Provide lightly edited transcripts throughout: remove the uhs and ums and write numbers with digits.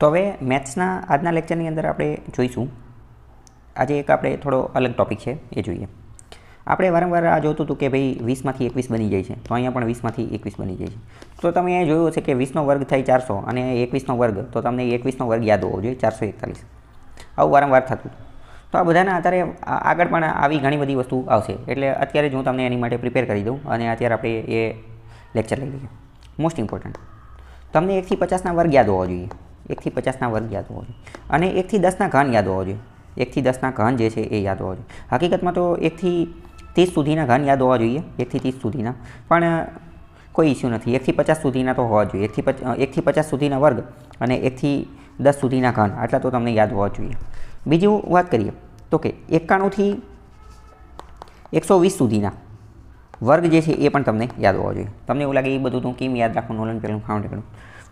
તો હવે મેથ્સના આજના લેક્ચરની અંદર આપણે જોઈશું, આજે એક આપણે થોડો અલગ ટોપિક છે એ જોઈએ. આપણે વારંવાર આ જોતું હતું કે ભાઈ 20માંથી 21 બની જાય છે, તો અહીંયા પણ 20માંથી 21 બની જાય છે. તો તમે એ જોયું હશે કે 20નો વર્ગ થાય 400 અને 21નો વર્ગ, તો તમને 21નો વર્ગ યાદ હોવો જોઈએ 441. આવું વારંવાર થતું. તો આ બધાના આધારે આગળ પણ આવી ઘણી બધી વસ્તુ આવશે, એટલે અત્યારે જ હું તમને એની માટે પ્રિપેર કરી દઉં અને અત્યારે આપણે એ લેક્ચર લઈ લઈએ. મોસ્ટ ઇમ્પોર્ટન્ટ, તમને 1 થી 50ના વર્ગ યાદ હોવો જોઈએ, 1 થી 50ના વર્ગ યાદ હોવો જોઈએ અને 1 થી 10ના ઘન યાદ હોવો જોઈએ. 1 થી 10ના ઘન જે છે એ યાદ હોવો જોઈએ. હકીકતમાં તો 1 થી 30 સુધીના ઘન યાદ હોવા જોઈએ, 1 થી 30 સુધીના, પણ કોઈ ઇસ્યુ નથી. 1 થી 50 સુધીના તો હોવા જોઈએ. 1 થી 50 સુધીના વર્ગ અને 1 થી 10 સુધીના ઘન, આટલા તો તમને યાદ હોવા જોઈએ. બીજું વાત કરીએ તો કે 91 થી 120 સુધીના વર્ગ જે છે એ પણ તમને યાદ હોવા જોઈએ. તમને એવું લાગે એ બધું તું કેમ યાદ રાખવું, નોલન પેલું ફાઉન્ડ પેલું,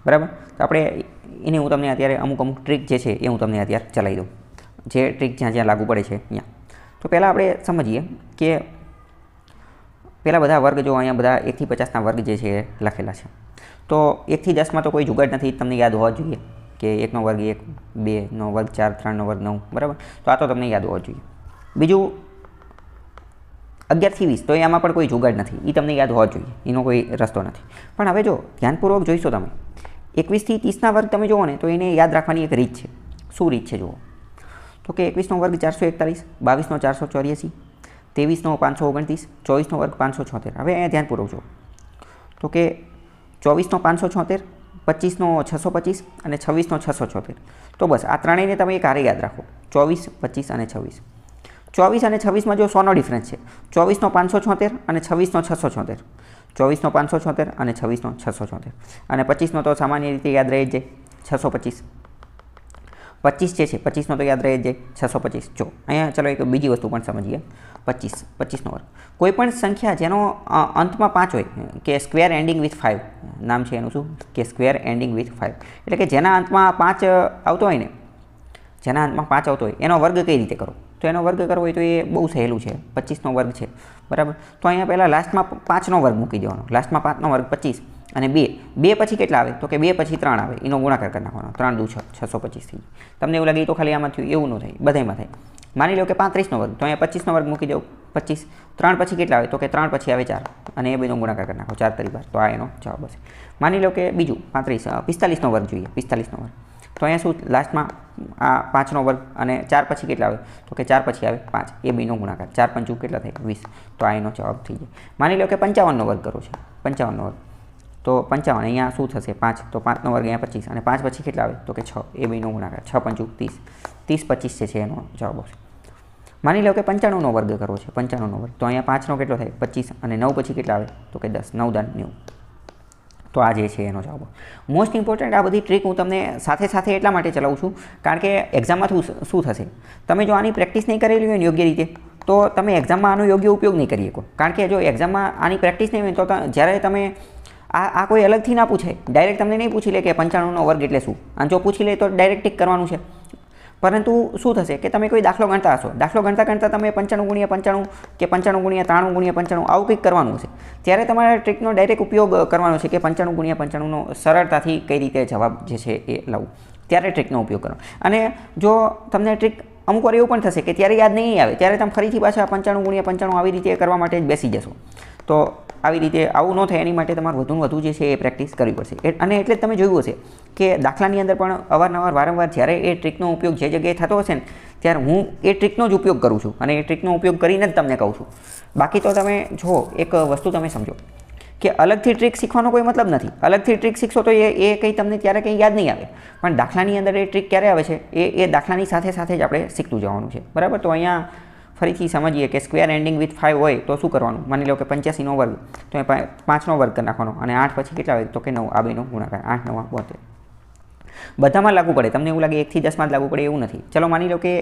બરાબર? તો આપણે એને હું તમને અત્યારે અમુક ટ્રીક જે છે એ હું તમને અત્યારે ચલાવી દઉં, જે ટ્રીક જ્યાં જ્યાં લાગુ પડે છે ત્યાં. તો પહેલાં આપણે સમજીએ કે પહેલાં બધા વર્ગ જો અહીંયા બધા 1 થી 50ના વર્ગ જે છે એ લખેલા છે. તો 1 થી 10માં તો કોઈ જુગાડ નથી, તમને યાદ હોવા જોઈએ કે 1નો વર્ગ 1, 2નો વર્ગ 4, 3નો વર્ગ 9, બરાબર? તો આ તો તમને યાદ હોવા જોઈએ. બીજું 11 થી 20, તો એમાં પણ કોઈ જુગાડ નથી, એ તમને યાદ હોવા જોઈએ, એનો કોઈ રસ્તો નથી. પણ હવે જો ધ્યાનપૂર્વક જોઈશો તમે, 21 થી 30ના વર્ગ તમે જુઓ ને તો એને યાદ રાખવાની એક રીત છે. શું રીત છે જુઓ તો કે 21નો વર્ગ 441, 22નો 484, 23નો 529, 24નો વર્ગ 576. હવે અહીંયા ધ્યાનપૂર્વક જુઓ તો કે 24નો 576, 25નો 625 અને 26નો 676. તો બસ આ ત્રણેયને તમે એક હારે યાદ રાખો, 24, 25 અને 26. 24 અને 26માં જો 100નો ડિફરન્સ છે, 24નો 576 અને 26નો 676, 24નો 576 અને 26નો 676 અને 25નો તો સામાન્ય રીતે યાદ રહી જ જાય 625. 25 જે છે 25નો તો યાદ રહી જ જાય 625. જો અહીંયા ચલો એક બીજી વસ્તુ પણ સમજીએ. 25નો વર્ગ, કોઈ પણ સંખ્યા જેનો અંતમાં 5 હોય, કે સ્ક્વેર એન્ડિંગ વિથ 5, નામ છે એનું શું કે સ્ક્વેર એન્ડિંગ વિથ 5, એટલે કે જેના અંતમાં 5 આવતો હોય ને, જેના અંતમાં 5 આવતો હોય એનો વર્ગ કઈ રીતે કરો? તો એનો વર્ગ કરવો હોય તો એ બહુ સહેલું છે. 25નો વર્ગ છે, બરાબર? તો અહીંયા પહેલાં લાસ્ટમાં 5નો વર્ગ મૂકી દેવાનો, લાસ્ટમાં 5નો વર્ગ 25 અને 2 પછી કેટલા આવે? તો કે 2 પછી 3 આવે, એનો ગુણાકાર કરી નાખવાનો, 3 દુ 6, 625 થઈ. તમને એવું લાગે તો ખાલી આમાં થયું, એવું ન થાય, બધામાં થાય. માની લો કે 35નો વર્ગ, તો અહીંયા 25નો વર્ગ મૂકી દો 25, 3 પછી કેટલા આવે? તો કે 3 પછી આવે 4 અને એ બેનો ગુણાકાર કરી નાખો, 4 તરી 12, તો આ એનો જવાબ હશે. માની લો કે બીજું 45નો વર્ગ જોઈએ, 45નો વર્ગ, તો અહીંયા શું લાસ્ટમાં આ 5નો વર્ગ અને 4 પછી કેટલા આવે? તો કે 4 પછી આવે 5, એ બેનો ગુણાકાર, 4 પંચું કેટલા થાય? 20, તો આ એનો જવાબ થઈ જાય. માની લો કે 55નો વર્ગ કરો છે, 55નો વર્ગ, તો 55 અહીંયા શું થશે? 5, તો 5નો વર્ગ અહીંયા 25 અને 5 પછી કેટલા આવે? તો કે 6, એ બેનો ગુણાકાર, 6 પંચું 30, 30 25 જે છે એનો જવાબ આવશે. માની લો કે 95નો વર્ગ કરવો છે, 95નો વર્ગ, તો અહીંયા 5નો કેટલો થાય? 25 અને 9 પછી કેટલા આવે? તો કે 10, 9 દાન 90. તો આ જે છે એનો જવાબ. મોસ્ટ ઇમ્પોર્ટન્ટ આ બધી ટ્રીક હું તમને સાથે સાથે એટલા માટે ચલાવું છું કારણ કે એક્ઝામમાં શું થશે, તમે જો આની પ્રેક્ટિસ નહીં કરેલી હોય ને યોગ્ય રીતે, તો તમે એક્ઝામમાં આનો યોગ્ય ઉપયોગ નહીં કરી શકો. કારણ કે જો એક્ઝામમાં આની પ્રેક્ટિસ નહીં હોય તો જ્યારે તમે આ કોઈ અલગથી ના પૂછે, ડાયરેક્ટ તમને નહીં પૂછી લે કે 95નો વર્ગ એટલે શું, અને જો પૂછી લે તો ડાયરેક્ટ ટીક કરવાનું છે. પરંતુ શું થશે કે તમે કોઈ દાખલો ગણતા હશો, દાખલો ગણતાં તમે 95 × 95 કે 95 × 93 × 95 આવું કંઈક કરવાનું હશે, ત્યારે તમારે ટ્રીકનો ડાયરેક્ટ ઉપયોગ કરવાનો છે કે 95 × 95નો સરળતાથી કઈ રીતે જવાબ જે છે એ લાવવું, ત્યારે ટ્રીકનો ઉપયોગ કરો. અને જો તમને ટ્રીક અમુક વાર એવું પણ થશે કે ત્યારે યાદ નહીં આવે, ત્યારે તમે ફરીથી પાછા 95 × 95 આવી રીતે કરવા માટે જ બેસી જશો. તો આવી રીતે આવું ન થાય એની માટે તમારે વધુને વધુ જે છે એ પ્રેક્ટિસ કરવી પડશે. અને એટલે જ તમે જોયું હશે કે દાખલાની અંદર પણ અવારનવાર વારંવાર જ્યારે એ ટ્રીકનો ઉપયોગ જે જગ્યાએ થતો હશે ને, ત્યારે હું એ ટ્રીકનો જ ઉપયોગ કરું છું અને એ ટ્રીકનો ઉપયોગ કરીને જ તમને કહું છું. બાકી તો તમે જો એક વસ્તુ તમે સમજો કે અલગથી ટ્રીક શીખવાનો કોઈ મતલબ નથી. અલગથી ટ્રીક શીખશો તો એ કંઈ તમને ત્યારે કંઈ યાદ નહીં આવે, પણ દાખલાની અંદર એ ટ્રીક ક્યારે આવે છે એ દાખલાની સાથે સાથે જ આપણે શીખતું જવાનું છે, બરાબર? તો અહીંયા ફરીથી સમજીએ કે સ્ક્વેર એન્ડિંગ વિથ 5 હોય તો શું કરવાનું. માની લો કે 85નો વર્ગ, તો એ 5નો વર્ગ કરી નાખવાનો અને 8 પછી કેટલા આવે? તો કે 9, આ બેનો ગુણાકાર, 8 9 72. બધામાં લાગુ પડે, તમને એવું લાગે 1 થી 10માં જ લાગુ પડે એવું નથી. ચલો માની લો કે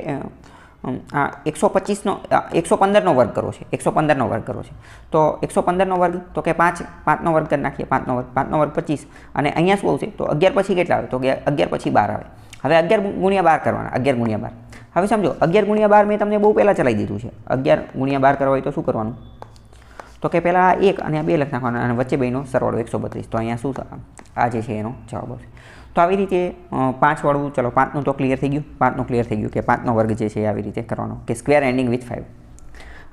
115નો વર્ગ કરવો છે, 115નો વર્ગ કરવો છે, તો 115નો વર્ગ, તો કે 5નો વર્ગ કરી નાખીએ, 5નો વર્ગ 25 અને અહીંયા શું આવશે? તો 11 પછી કેટલા આવે? તો કે 11 પછી 12 આવે. હવે 11 × 12 કરવાના, 11 × 12. હવે સમજો 11 × 12 મેં તમને બહુ પહેલાં ચલાવી દીધું છે. 11 × 12 કરવા હોય તો શું કરવાનું? તો કે પહેલાં 1 અને 2 લખી નાખવાના અને વચ્ચે બેનો સરવાળો 132. તો અહીંયા શું આ જે છે એનો જવાબ આવશે. તો આવી રીતે 5 વાળું, ચલો 5નું તો ક્લિયર થઈ ગયું, 5નું ક્લિયર થઈ ગયું કે 5નો વર્ગ જે છે આવી રીતે કરવાનો કે સ્ક્વેર એન્ડિંગ વિથ 5.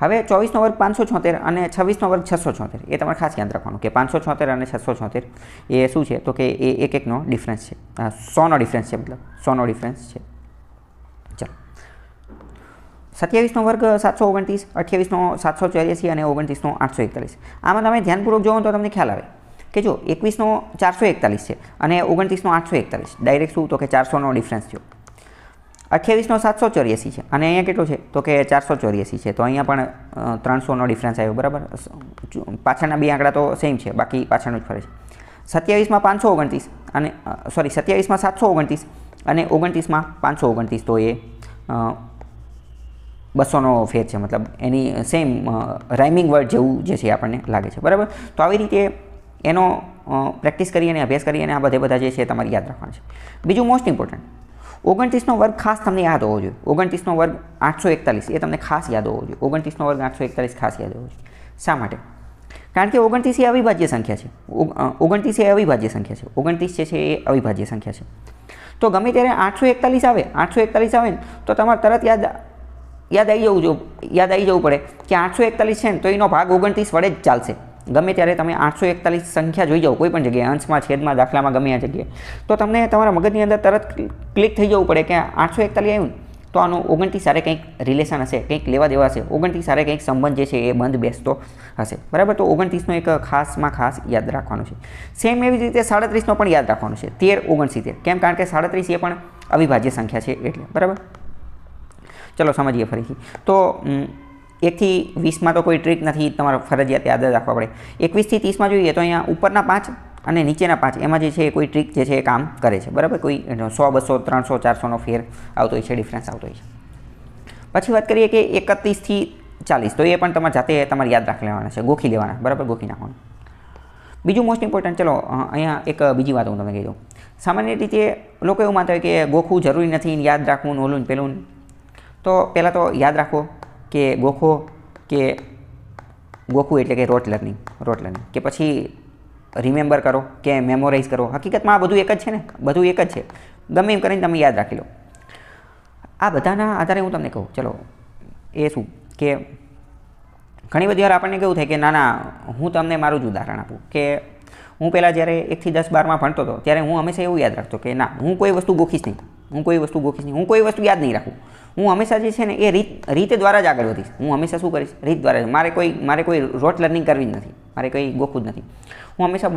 હવે 24નો વર્ગ 576 અને 26નો વર્ગ 676 એ તમારે ખાસ યાદ રાખવાનું કે 576 અને 676 એ શું છે તો કે એ એક એકનો ડિફરન્સ છે, 100નો ડિફરન્સ છે, મતલબ 100નો ડિફરન્સ છે. ચાલો 27નો વર્ગ 729, 28નો 784 અને 29નો 841. આમાં તમે ધ્યાનપૂર્વક જોવો તો તમને ખ્યાલ આવે કે જો 21નો 441 છે અને 29નો 841, ડાયરેક્ટ શું તો કે 400નો ડિફરન્સ થયો. 28નો 784 છે અને અહીંયા કેટલો છે તો કે 484 છે, તો અહીંયા પણ 300નો ડિફરન્સ આવ્યો, બરાબર. પાછળના બે આંકડા તો સેમ છે, બાકી પાછળનું જ ફરે છે. 27માં 529 અને 27માં 729 અને 29માં 529, તો એ 200નો ફેર છે, મતલબ એની સેમ રાઇમિંગ વર્ડ જેવું જે છે આપણને લાગે છે, બરાબર. તો આવી રીતે એનો પ્રેક્ટિસ કરી અને અભ્યાસ કરી અને આ બધા જે છે તમારે યાદ રાખવાના છે. બીજું મોસ્ટ ઇમ્પોર્ટન્ટ, 29નો વર્ગ ખાસ તમને યાદ હોવો જોઈએ. 29નો વર્ગ 841 એ તમને ખાસ યાદ હોવો જોઈએ. 29નો વર્ગ 841 ખાસ યાદ હોવો જોઈએ. શા માટે? કારણ કે 29 એ અવિભાજ્ય સંખ્યા છે. 29 એ અવિભાજ્ય સંખ્યા છે. 29 જે છે એ અવિભાજ્ય સંખ્યા છે. તો ગમે ત્યારે 841 આવે ને તો તમારે તરત યાદ આવી જવું પડે કે 841 છે ને તો એનો ભાગ 29 વડે જ ચાલશે. ગમે ત્યારે તમે 841 સંખ્યા જોઈ જાઓ કોઈ પણ જગ્યાએ, અંશમાં, છેદમાં, દાખલામાં, ગમે આ જગ્યાએ, તો તમને તમારા મગજની અંદર તરત ક્લિક થઈ જવું પડે કે 841 આવ્યું તો આનું 29 સાથે કંઈક રિલેશન હશે, કંઈક લેવા દેવા હશે, 29 સાથે કંઈક સંબંધ જે છે એ બંધ બેસતો હશે, બરાબર. તો 29નો એક ખાસમાં ખાસ યાદ રાખવાનું છે. સેમ એવી રીતે 37નો પણ યાદ રાખવાનું છે, 1369. કેમ? કારણ કે 37 એ પણ અવિભાજ્ય સંખ્યા છે એટલે, બરાબર. ચલો સમજીએ ફરીથી. તો 1થી 20માં તો કોઈ ટ્રીક નથી, તમારે ફરજિયાત યાદ જ રાખવા પડે. 21થી 30માં જોઈએ તો અહીંયા ઉપરના 5 અને નીચેના 5 એમાં જે છે કોઈ ટ્રીક જે છે એ કામ કરે છે, બરાબર. કોઈ 100, 200, 300, 400નો ફેર આવતો હોય છે, ડિફરન્સ આવતો હોય છે. પછી વાત કરીએ કે 31થી 40, તો એ પણ તમારે જાતે તમારે યાદ રાખી લેવાના છે, ગોખી લેવાના, બરાબર, ગોખી નાખવાનું. બીજું મોસ્ટ ઇમ્પોર્ટન્ટ, ચલો અહીંયા એક બીજી વાત હું તમને કહી દઉં. સામાન્ય રીતે લોકો એવું માનતા હોય કે ગોખવું જરૂરી નથી, યાદ રાખવું ઓલું ને પેલું. તો પહેલાં તો યાદ રાખો કે ગોખવું એટલે કે રોટ લર્નિંગ કે પછી રિમેમ્બર કરો કે મેમોરાઇઝ કરો. હકીકતમાં આ બધું એક જ છે ને, બધું એક જ છે. ગમે એમ કરીને તમે યાદ રાખી લો. આ બધાના આધારે હું તમને કહું, ચલો એ શું કે ઘણી બધી વાર આપણને કેવું થાય કે ના હું તમને મારું જ ઉદાહરણ આપું કે હું પહેલાં જ્યારે 1થી 10, 12માં ભણતો હતો ત્યારે હું હંમેશા એવું યાદ રાખતો કે ના હું કોઈ વસ્તુ ગોખીશ નહીં, હું કોઈ વસ્તુ યાદ નહીં રાખું. હું હંમેશા જે છે ને એ રીત દ્વારા જ આગળ વધીશ. હું હંમેશા શું કરીશ? રીત દ્વારા જ. મારે કોઈ રોટ લર્નિંગ કરવી જ નથી, મારે કંઈ ગોખવું જ નથી. હું હંમેશા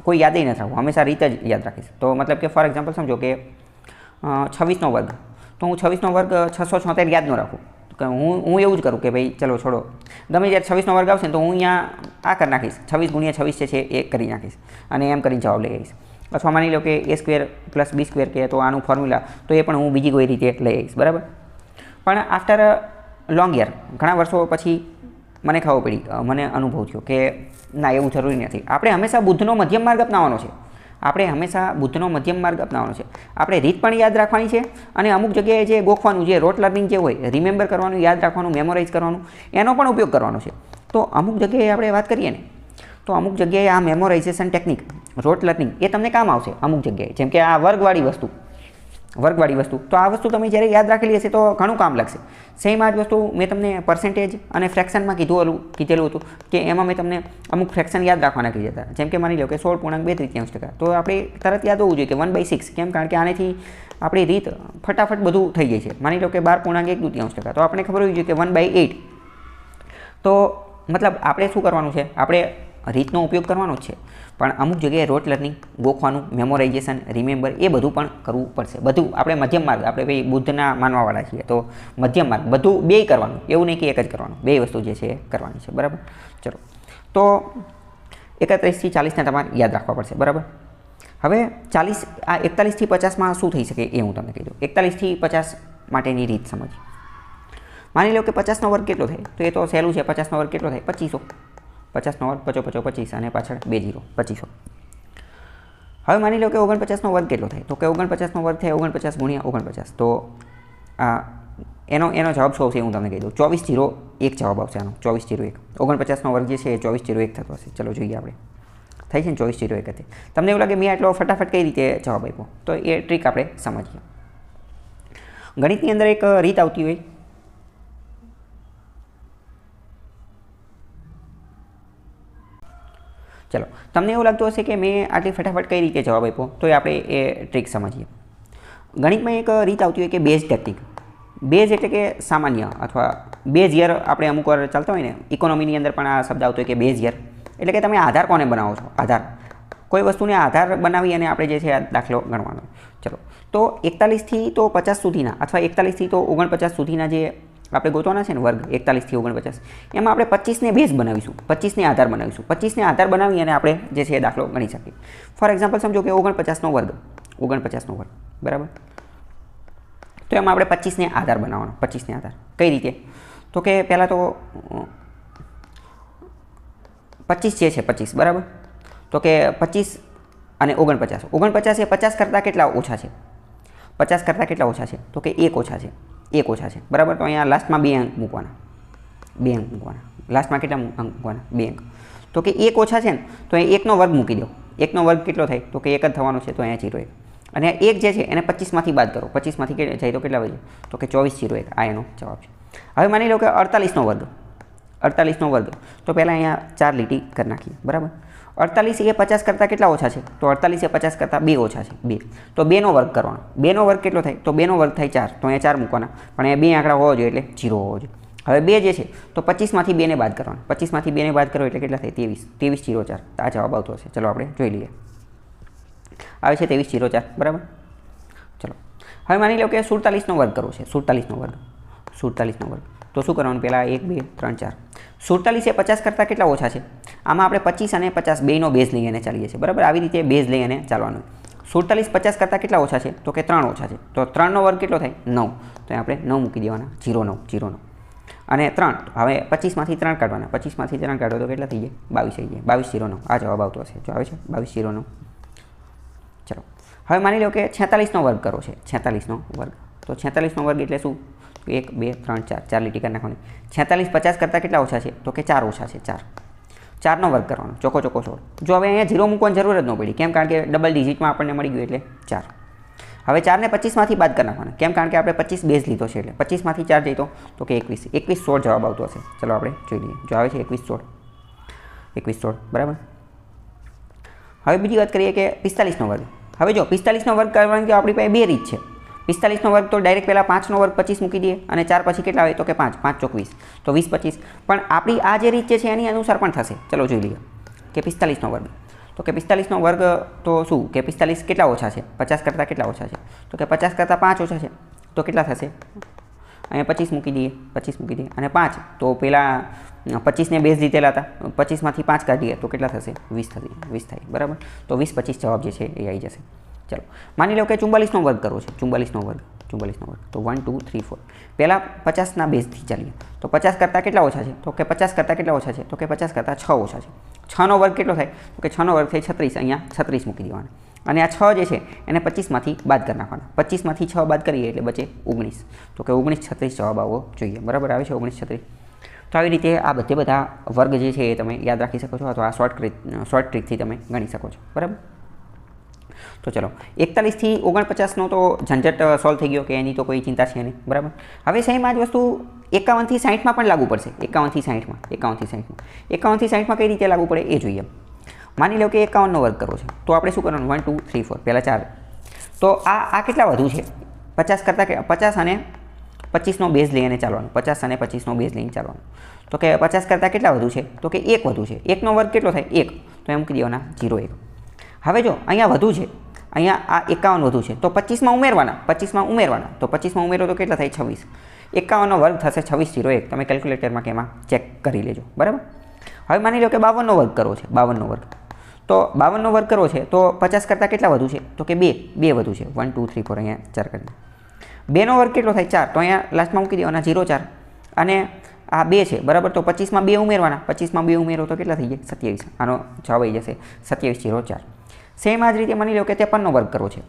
કોઈ યાદ નથી રાખવું, હંમેશા રીત જ યાદ રાખીશ. તો મતલબ કે ફોર એક્ઝામ્પલ સમજો કે 26નો વર્ગ, તો હું 26નો વર્ગ 676 યાદ ન રાખું. હું એવું જ કરું કે ભાઈ ચલો છોડો, ગમે જ્યારે 26નો વર્ગ આવશે ને તો હું અહીંયા આ કરી નાખીશ, 26 × 26 છે એ કરી નાખીશ અને એમ કરીને જવાબ લઈ આવીશ. અથવા માની લો કે a² + b² કે તો આનું ફોર્મ્યુલા, તો એ પણ હું બીજી કોઈ રીતે લઈ આવીશ, બરાબર. પણ આફ્ટર લોંગ યર, ઘણા વર્ષો પછી મને ખબર પડી, મને અનુભવ થયો કે ના એવું જરૂરી નથી. આપણે હંમેશા બુદ્ધનો મધ્યમ માર્ગ અપનાવવાનો છે. આપણે રીત પણ યાદ રાખવાની છે અને અમુક જગ્યાએ જે ગોખવાનું, જે રોટ લર્નિંગ જે હોય, રિમેમ્બર કરવાનું, યાદ રાખવાનું, મેમોરાઇઝ કરવાનું, એનો પણ ઉપયોગ કરવાનો છે. તો અમુક જગ્યાએ આપણે વાત કરીએ ને તો અમુક જગ્યાએ આ મેમોરાઇઝેશન ટેકનિક, રોટ લર્નિંગ એ તમને કામ આવશે અમુક જગ્યાએ. જેમ કે આ વર્ગવાળી વસ્તુ, તો આ વસ્તુ તમે જ્યારે યાદ રાખેલી હશે તો ઘણું કામ લાગશે. સેમ આ જ વસ્તુ મેં તમને પર્સન્ટેજ અને ફ્રેક્શનમાં કીધેલું હતું કે એમાં મેં તમને અમુક ફ્રેક્શન યાદ રાખવાના કીધા હતા. જેમ કે માની લો કે 16.233%, તો આપણે તરત યાદ હોવું જોઈએ કે 1/6. કેમ? કારણ કે આનેથી આપણી રીત ફટાફટ બધું થઈ જાય છે. માની લો કે 12.132%, તો આપણે ખબર હોવી જોઈએ કે 1/8. તો મતલબ આપણે શું કરવાનું છે? આપણે રીતનો ઉપયોગ કરવાનો જ છે, પણ અમુક જગ્યાએ રોટ લર્નિંગ, ગોખવાનું, મેમોરાઇઝેશન, રિમેમ્બર એ બધું પણ કરવું પડશે. બધું આપણે મધ્યમ માર્ગ, આપણે ભાઈ બુદ્ધના માનવાવાળા છીએ તો મધ્યમ માર્ગ, બધું બેય કરવાનું, એવું નહીં કે એક જ કરવાનું, બે વસ્તુ જે છે એ કરવાની છે, બરાબર. ચલો તો 31થી 40ને તમારે યાદ રાખવા પડશે, બરાબર. હવે 41થી 50માં શું થઈ શકે એ હું તમને કહી દઉં. 41થી 50 માટેની રીત સમજી. માની લો કે 50નો વર્ગ કેટલો થાય? તો એ તો સહેલું છે. 50નો વર્ગ કેટલો થાય? 2500. 50નો વર્ગ 50 × 25 અને પાછળ 2 0, 2500. હવે માની લો કે 49નો વર્ગ કેટલો થાય? તો કે 49નો વર્ગ થાય 49 × 49. તો એનો જવાબ શું આવશે હું તમને કહી દઉં. 2401 જવાબ આવશે આનો, 2401. 49નો વર્ગ જે છે એ 2401 થતો હશે. ચલો જોઈએ આપણે. થઈ છે ને 24/1. તમને એવું લાગે મેં આટલો ફટાફટ કઈ રીતે જવાબ આપ્યો, તો એ ટ્રીક આપણે સમજીએ. ગણિતની અંદર એક રીત આવતી હોય, ચલો તમને એવું લાગતું હશે કે મેં આટલી ફટાફટ કઈ રીતે જવાબ આપ્યો, તો આપણે એ ટ્રીક સમજીએ. ગણિતમાં એક રીત આવતી હોય કે બેઝ ટેકનિક. બેઝ એટલે કે સામાન્ય અથવા બેઝ યર આપણે અમુક વાર ચાલતા હોય ને, ઇકોનોમીની અંદર પણ આ શબ્દ આવતો હોય કે બેઝ યર, એટલે કે તમે આધાર કોને બનાવો છો, આધાર કોઈ વસ્તુને આધાર બનાવી અને આપણે જે છે આ દાખલો ગણવાનો. ચલો તો 41થી તો 50 સુધીના અથવા 41થી તો 49 સુધીના જે આપણે ગોતવાના છે ને વર્ગ 41થી 49, એમાં આપણે 25ને બેઝ બનાવીશું, 25ને આધાર બનાવીશું. 25ને આધાર બનાવી અને આપણે જે છે એ દાખલો ગણી શકીએ. ફોર એક્ઝામ્પલ સમજો કે 49નો વર્ગ, 49નો વર્ગ બરાબર. તો એમાં આપણે 25ને આધાર બનાવવાનો. 25ને આધાર કઈ રીતે, તો કે પહેલાં તો 25 જે છે 25 બરાબર, તો કે 25 અને 49, 49 એ 50 કરતાં કેટલા ઓછા છે, 50 કરતાં કેટલા ઓછા છે, તો કે 1 ઓછા છે, 1 ઓછા છે બરાબર. તો અહીંયા લાસ્ટમાં 2 અંક મૂકવાના, 2 અંક મૂકવાના. લાસ્ટમાં કેટલા અંક મૂકવાના, 2 અંક. તો કે 1 ઓછા છે ને, તો એ 1નો વર્ગ મૂકી દો. 1નો વર્ગ કેટલો થાય, તો કે 1 જ થવાનો છે, તો અહીંયા 0 1. અને 1 જે છે એને 25માંથી બાદ કરો, 25માંથી જાય તો કેટલા વધે, તો કે 24/1. આ એનો જવાબ છે. હવે માની લો કે 48નો વર્ગ, 48નો વર્ગ, તો પહેલાં અહીંયા 4 લીટી કરી નાખીએ બરાબર. 48 એ 50 કરતાં કેટલા ઓછા છે, તો 48 એ 50 કરતાં 2 ઓછા છે, 2. તો 2નો વર્ગ કરવાનો. 2નો વર્ગ કેટલો થાય, તો 2નો વર્ગ થાય 4, તો અહીંયા 4 મૂકવાના, પણ અહીંયા 2 આંકડા હોવો જોઈએ એટલે 0 હોવો જોઈએ. હવે 2 જે છે તો 25માંથી 2ને બાદ કરવાના, 25માંથી 2ને બાદ કરો એટલે કેટલા થાય, 23, 23/4. આ જવાબ આવતો હશે. ચલો આપણે જોઈ લઈએ. આવે છે 23/4 બરાબર. ચલો હવે માની લો કે 47નો વર્ગ કરવો છે, 47નો વર્ગ, 47નો વર્ગ. તો શું કરવાનું, પહેલાં 1 2 3 4. 47 એ 50 કરતાં કેટલા ઓછા છે, આમાં આપણે 25 અને 50 બેયનો બેઝ લઈ અને ચાલીએ છીએ બરાબર. આવી રીતે બેઝ લઈ અને ચાલવાનું. 47 50 કરતાં કેટલા ઓછા છે, તો કે 3 ઓછા છે, તો 3નો વર્ગ કેટલો થાય, 9. તો આપણે 9 મૂકી દેવાના, 0 9 0 9 અને 3. હવે 25માંથી 3 કાઢવાના, 25માંથી 3 કાઢો તો કેટલા થઈ જાય, 22 થઈ જાય, 22/0 9. આ જવાબ આવતો હશે. જો આવે છે 22/0 9. ચલો હવે માની લો કે 46નો વર્ગ કરો છે, 46નો વર્ગ. તો 46નો વર્ગ એટલે શું, 1 2 3 4, 4 લીટી કરી નાખવાની. 46 50 કરતાં કેટલા ઓછા છે, તો કે 4 ઓછા છે, 4. 4નો વર્ગ કરવાનો, ચોકો 16. જો હવે અહીંયા 0 મૂકવાની જરૂર જ ન પડી, કેમ, કારણ કે ડબલ ડિજિટમાં આપણને મળી ગયું એટલે 4. હવે 4ને 25માંથી બાદ કરી નાખવાના, કેમ, કારણ કે આપણે 25 બેઝ લીધો છે એટલે 25માંથી 4 જઈતો તો કે 21, 21/16 જવાબ આવતો હશે. ચલો આપણે જોઈ લઈએ. જો આવે છે 21/16, 21/16 બરાબર. હવે બીજી વાત કરીએ કે 45નો વર્ગ. હવે જો 45નો વર્ગ કરવાની તો આપણી પાસે 2 રીત છે. 45નો વર્ગ તો ડાયરેક્ટ પહેલાં 5નો વર્ગ 25 મૂકી દઈએ અને 4 પછી કેટલા આવે, તો કે 5 5 ચોક 20, તો 20/25. પણ આપણી આ જે રીત છે એની અનુસાર પણ થશે. ચલો જોઈ લઈએ કે 45નો વર્ગ. તો કે 45નો વર્ગ તો શું કે 45 કેટલા ઓછા છે, 50 કરતાં કેટલા ઓછા છે, તો કે 50 કરતાં 5 ઓછા છે, તો કેટલા થશે, અહીંયા 25 મૂકી દઈએ, 25 મૂકી દઈએ અને 5. તો પહેલાં 25ને બેઝ લીધેલા હતા, 25માંથી 5 કાઢીએ તો કેટલા થશે, 20 થશે, 20 થાય બરાબર. તો 20/25 જવાબ જે છે એ આવી જશે. ચલો માની લો કે 44નો વર્ગ કરવો છે, 44નો વર્ગ, 44નો વર્ગ. તો 1 2 3 4. પહેલાં 50ના બેઝથી ચાલીએ. તો 50 કરતાં કેટલા ઓછા છે, તો કે 50 કરતાં કેટલા ઓછા છે, તો કે 50 કરતાં 6 ઓછા છે. 6નો વર્ગ કેટલો થાય, તો કે 6નો વર્ગ થાય 36, અહીંયા 36 મૂકી દેવાના. અને આ 6 જે છે એને 25માંથી બાદ કરી નાખવાના. 25માંથી 6 બાદ કરીએ એટલે બચે 19. તો કે 19/36 જવાબ આવવો જોઈએ બરાબર. આવે છે 19/36. તો આવી રીતે આ બધા વર્ગ જે છે એ તમે યાદ રાખી શકો છો અથવા આ શોર્ટ ટ્રીકથી તમે ગણી શકો છો બરાબર. તો ચલો 41થી 49નો તો ઝંઝટ સોલ્વ થઈ ગયો કે એની તો કોઈ ચિંતા છે નહીં બરાબર. હવે સેમ આ જ વસ્તુ 51થી 60માં પણ લાગુ પડશે. 51થી 60માં 51થી 60માં કઈ રીતે લાગુ પડે એ જોઈએ. માની લો કે 51નો વર્ગ કરવો છે, તો આપણે શું કરવાનું, 1 2 3 4, પહેલાં 4. તો આ કેટલા વધુ છે, 50 કરતાં 50 અને 25નો બેઝ લઈને ચાલવાનું, 50 અને 25નો બેઝ લઈને ચાલવાનું. તો કે 50 કરતાં કેટલા વધુ છે, તો કે 1 વધુ છે. 1નો વર્ગ કેટલો થાય, 1. તો એમ મૂકી દેવાના 0 1. હવે જો અહીંયા વધુ છે, અહીંયા આ 51 વધુ છે, તો 25માં ઉમેરવાના, 25માં ઉમેરવાના. તો 25માં ઉમેરો તો કેટલા થાય, 26. 51નો વર્ગ થશે 26/01. તમે કેલ્ક્યુલેટરમાં કે એમાં ચેક કરી લેજો બરાબર. હવે માની લો કે 52નો વર્ગ કરવો છે, 52નો વર્ગ. તો 52નો વર્ગ કરવો છે તો 50 કરતાં કેટલા વધુ છે, તો કે 2 વધુ છે. 1 2 3 4, અહીંયા 4 કરી. 2નો વર્ગ કેટલો થાય, 4. તો અહીંયા લાસ્ટમાં મૂકી દેવાના 0 4 અને આ 2 છે બરાબર. તો 25માં 2 ઉમેરવાના, 25માં 2 ઉમેરો તો કેટલા થઈ જાય, 27. આનો જવાબ આવી જશે 27/04. સેમ આ જ રીતે માની લો કે 53નો વર્ગ કરવો છે.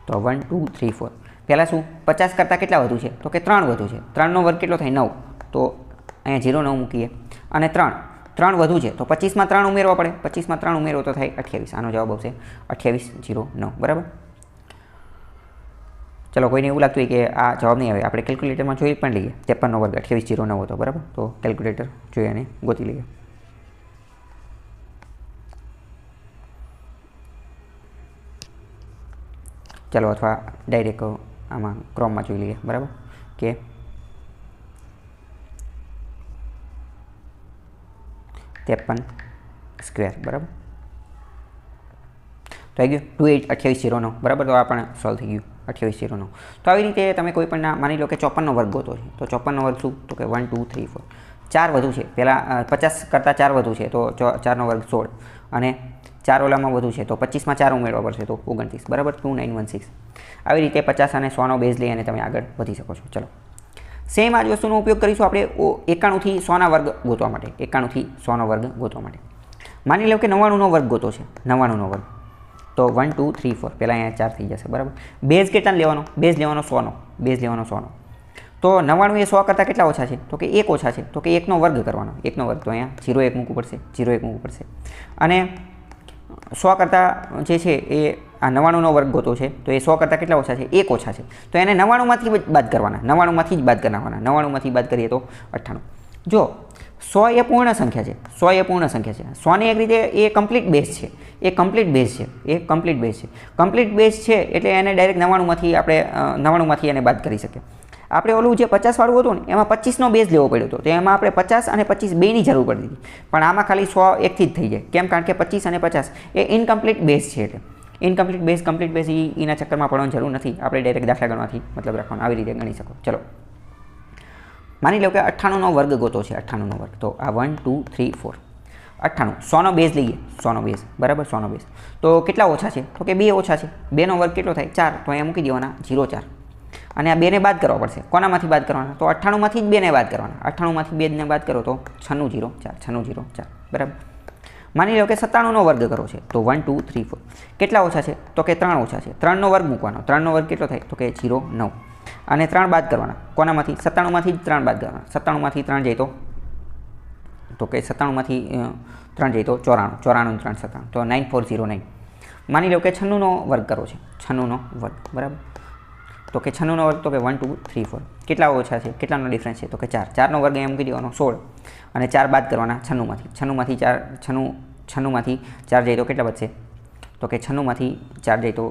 તો 1 2 3 4. પહેલાં શું 50 કરતાં કેટલા વધુ છે, તો કે 3 વધુ છે. 3નો વર્ગ કેટલો થાય, 9. તો અહીંયા 0 9 મૂકીએ અને 3. 3 વધુ છે તો 25માં 3 ઉમેરવા પડે, 25માં 3 ઉમેરો તો થાય 28. આનો જવાબ આવશે 2809. બરાબર. ચલો, કોઈને એવું લાગતું હોય કે આ જવાબ નહીં આવે, આપણે કેલ્ક્યુલેટરમાં જોઈ પણ લઈએ. 53નો વર્ગ 2809 હતો. બરાબર. તો કેલ્ક્યુલેટર જોઈ અને ગોતી લઈએ. ચલો, અથવા ડાયરેક્ટ આમાં ક્રોમમાં જોઈ લઈએ. બરાબર કે 53 સ્ક્વેર. બરાબર. તો આવી ગયું 2809. બરાબર. તો આ પણ સોલ્વ થઈ ગયું 2809. તો આવી રીતે તમે કોઈ પણ માની લો કે 54નો વર્ગ ગોતો છે, તો 54નો વર્ગ શું? તો કે 1 2 3 4 4 વધુ છે. પહેલાં 50 કરતાં 4 વધુ છે તો 4નો વર્ગ 16 અને 4 ઓલામાં વધુ છે તો 25માં 4 ઉમેરવા પડશે તો 29. બરાબર. 2916. આવી રીતે 50 અને 100નો બેઝ લઈ અને તમે આગળ વધી શકો છો. ચલો, સેમ આ જ વસ્તુનો ઉપયોગ કરીશું આપણે 91થી 100ના વર્ગ ગોતવા માટે. 91થી 100નો વર્ગ ગોતવા માટે માની લો કે 99નો વર્ગ ગોતો છે. 99નો વર્ગ તો 1 2 3 4 પહેલાં અહીંયા 4 થઈ જશે. બરાબર. બેઝ કેટલા લેવાનો? બેઝ લેવાનો 100નો. બેઝ લેવાનો 100નો. તો 99 એ 100 કરતાં કેટલા ઓછા છે? તો કે 1 ઓછા છે. તો કે 1નો વર્ગ કરવાનો. 1નો વર્ગ તો અહીંયા 01 મૂકવું પડશે. 01 મૂકવું પડશે. અને 100 કરતાં જે છે એ આ 99નો વર્ગ ગોતો છે તો એ 100 કરતાં કેટલા ઓછા છે? 1 ઓછા છે. તો એને 99માંથી બાદ કરવાના. 99માંથી જ બાદ કરવાના. 99માંથી બાદ કરીએ તો 98. જો 100 એ પૂર્ણ સંખ્યા છે. 100 એ પૂર્ણ સંખ્યા છે. 100ની એક રીતે એ કમ્પ્લીટ બેઝ છે. એ કમ્પ્લીટ બેઝ છે. એ કમ્પ્લીટ બેઝ છે. કમ્પ્લીટ બેઝ છે એટલે એને ડાયરેક્ટ 99માંથી આપણે 99માંથી એને બાદ કરી શકીએ. આપણે ઓલું જે 50 વાળું હતું ને એમાં 25નો બેઝ લેવો પડ્યો હતો. તો એમાં આપણે 50 અને 25 બેની જરૂર પડી હતી. પણ આમાં ખાલી 100 એકથી જ થઈ જાય. કેમ? કારણ કે 25 અને 50 એ ઇનકમ્પ્લીટ બેઝ છે. એટલે ઇનકમ્પ્લીટ બેઝ કમ્પ્લીટ બેઝ એના ચક્કરમાં પડવાની જરૂર નથી. આપણે ડાયરેક્ટ દાખલા ગણવાથી મતલબ રાખવાનો. આવી રીતે ગણી શકો. ચલો, માની લો કે 98નો વર્ગ ગોતો છે. 98નો વર્ગ તો આ 1 2 3 4 98. 100નો બેઝ લઈએ. 100નો બેઝ. બરાબર. 100નો બેઝ તો કેટલા ઓછા છે? તો કે 2 ઓછા છે. 2નો વર્ગ કેટલો થાય? 4. તો અહીંયા મૂકી દેવાના 0 4 અને આ 2ને બાદ કરવા પડશે. કોનામાંથી બાદ કરવાના? તો 98માંથી જ 2ને બાદ કરવાના. 98માંથી 2ને બાદ કરો તો 96 0 4. 96 0 4. બરાબર. માની લો કે 97નો વર્ગ કરો છે તો 1 2 3 4 કેટલા ઓછા છે? તો કે 3 ઓછા છે. 3નો વર્ગ મૂકવાનો. 3નો વર્ગ કેટલો થાય? તો કે 0 9 અને 3 બાદ કરવાના. કોનામાંથી? 97માંથી જ 3 બાદ કરવાના. 97માંથી 3 જાય તો કે 97માંથી 3 જાય તો 94. 94 3 97 તો 9409. માની લો કે 96નો વર્ગ કરો છે. 96નો વર્ગ. બરાબર. તો કે 96નો વર્ગ તો કે 1 2 3 4 કેટલા ઓછા છે? કેટલાનો ડિફરન્સ છે? તો કે 4. 4નો વર્ગ અહીંયા મૂકી દેવાનો 16 અને 4 બાદ કરવાના 96માંથી. 96માંથી 4 96માંથી 4 જાય તો કેટલા બચશે? તો કે 96માંથી 4 જાય તો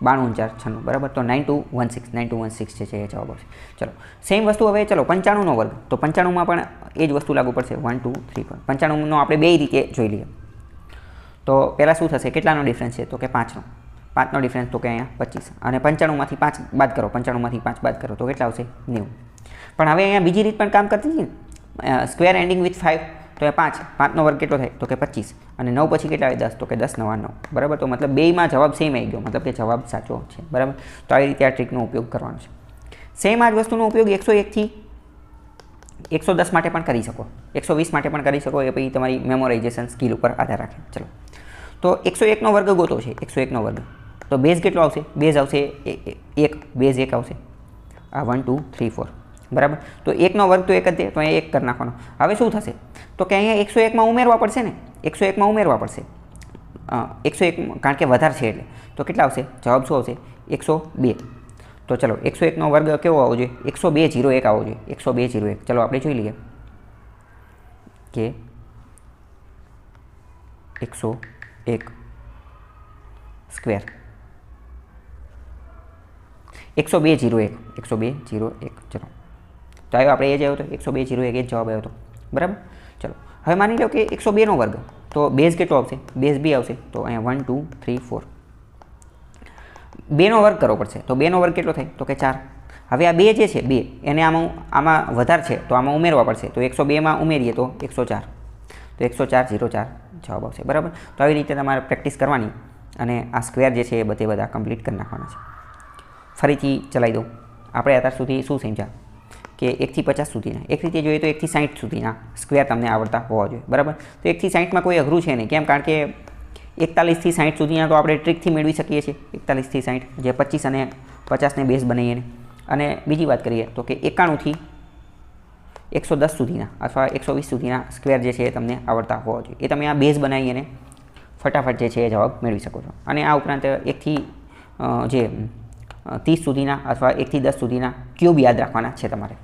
92 4 96. બરાબર. તો 9216. 9216 છે એ જવાબ આવશે. ચલો, સેમ વસ્તુ હવે ચલો 95નો વર્ગ. તો 95માં પણ એ જ વસ્તુ લાગુ પડશે. 1 2 3 4 95નો આપણે બે રીતે જોઈ લઈએ. તો પહેલાં શું થશે? કેટલાનો ડિફરન્સ છે? તો કે 5નો. 5નો ડિફરન્સ તો કે અહીંયા 25 અને 95માંથી 5 બાદ કરો. 95માંથી 5 બાદ કરો તો કેટલા આવશે? 90. પણ હવે અહીંયા બીજી રીત પણ કામ કરતી છે ને. સ્ક્વેર એન્ડિંગ વિથ 5 તો એ 5. 5નો વર્ગ કેટલો થાય? તો કે 25 અને 9 પછી કેટલા આવે? 10. તો કે 10 9 9. બરાબર. તો મતલબ બેયમાં જવાબ સેમ આવી ગયો. મતલબ કે જવાબ સાચો છે. બરાબર. તો આવી રીતે આ ટ્રીકનો ઉપયોગ કરવાનો છે. સેમ આ જ વસ્તુનો ઉપયોગ 101થી 110 માટે પણ કરી શકો. 120 માટે પણ કરી શકો. એ પછી તમારી મેમોરાઇઝેશન સ્કિલ ઉપર આધાર રાખે. ચલો, તો 101નો વર્ગ ગોતો છે. 101નો વર્ગ તો બેઝ કેટલો આવશે? બેઝ આવશે 1. બેઝ 1 આવશે. આ 1 2 3 4. બરાબર. તો 1નો વર્ગ તો 1 જ છે તો અહીંયા 1 કરી નાખવાનો. હવે શું થશે? તો કે અહીંયા 101માં ઉમેરવા પડશે ને. 101માં ઉમેરવા પડશે. 101 કારણ કે વધારે છે એટલે તો કેટલા આવશે? જવાબ શું આવશે? 102. તો ચલો, 101નો વર્ગ કેવો આવવો જોઈએ? 102 01 આવવો જોઈએ. 102 01. ચલો, આપણે જોઈ લઈએ કે 101 સ્ક્વેર 102 01. 102 01. ચલો, તો આવ્યો આપણે એ જ આવ્યો હતો. 102 01 એ જ જવાબ આવ્યો હતો. બરાબર. ચલો, હવે માની લો કે 102નો વર્ગ તો બેઝ કેટલો આવશે? બેઝ 2 આવશે. તો અહીંયા 1 2 3 4 2નો વર્ગ કરવો પડશે. તો 2નો વર્ગ કેટલો થાય? તો કે 4. હવે આ 2 જે છે 2 એને આમાં વધારે છે તો આમાં ઉમેરવા પડશે. તો 102માં ઉમેરીએ તો 104. તો 104 04 જવાબ આવશે. બરાબર. તો આવી રીતે તમારે પ્રેક્ટિસ કરવાની અને આ સ્ક્વેર જે છે એ બધા કમ્પ્લીટ કરી નાખવાના છે. ફરીથી ચલાવી દઉં. આપણે અત્યાર સુધી શું સમજ્યા કે 1થી 50 સુધીના, એક રીતે જોઈએ તો 1થી 60 સુધીના સ્ક્વેર તમને આવડતા હોવા જોઈએ. બરાબર. તો 1થી 60માં કોઈ અઘરું છે નહીં. કેમ? કારણ કે 41થી 60 સુધીના તો આપણે ટ્રીકથી મેળવી શકીએ છીએ. 41થી 60 જે 25 અને 50ને બેઝ બનાવીએ. અને બીજી વાત કરીએ તો કે 91થી 110 સુધીના અથવા 120 સુધીના સ્ક્વેર જે છે એ તમને આવડતા હોવા જોઈએ. એ તમે આ બેઝ બનાવી અને ફટાફટ જે છે એ જવાબ મેળવી શકો છો. અને આ ઉપરાંત 1થી જે 30 સુધીના અથવા 1થી 10 સુધીના ક્યુબ યાદ રાખવાના છે તમારે.